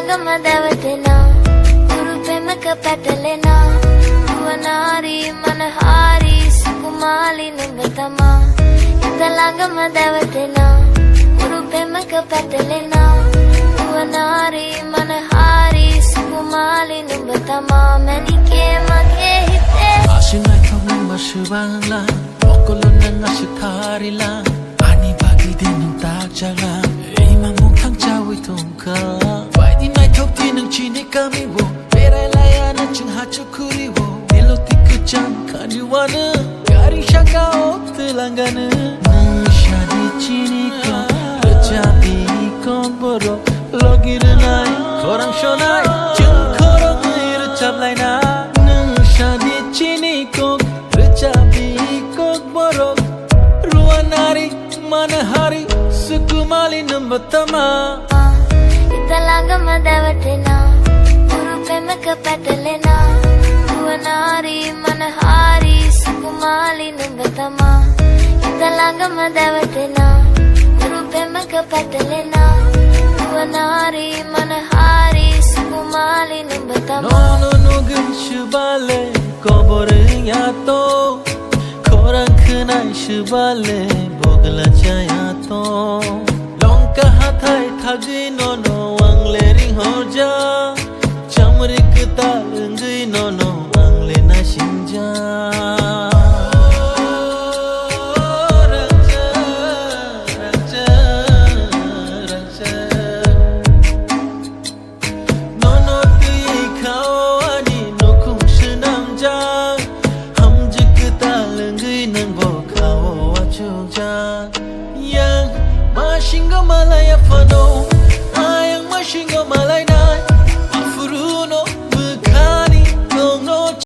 ළඟම දැවටෙනා කුරු පෙමක පැටලෙනා නුවනාරි මනහාරි සුකුමාලි නුඹ තමා හිත ළඟම දැවටෙනා කුරු පෙමක පැටලෙනා නුවනාරි මනහාරි සුකුමාලි නුඹ තමා මැනිකේ මගේ හිතේ 아시나이 통은 마시발라 먹걸로는 아시타리라 아니 박이 되는 딱자가 이만 몽탕 짜위 통카 와이디 나이 톡티는 지니까미워 베라일라야는 증하초 그리워 일로티 그짠 카니와는 가리샤가 없들랑가는 능샤디 지니까 어차피 건보로 러기를 나이 거랑 쇼나이 증커렁 이를 잡라이나 능샤디 지니까 어차피 건보로 루아나리 만하리 수쿠말리 넘버타마 හිත ළඟම දැවටෙනා කුරු පෙමක පැටලෙනා නුවනාරි මනහාරි සුකුමාලි නුඹ තමා හිත ළඟම දැවටෙනා කුරු පෙමක පැටලෙනා නුවනාරි මනහාරි සුකුමාලි නුඹ තමා 너는 누군 슈발레 거버르야또 코랑 그날 슈발레 보글라자야또 롱카 하타이 타기 노노 왕레링 호자 참rik 따응기 노노 왕레나 신자 Yang masing gamalay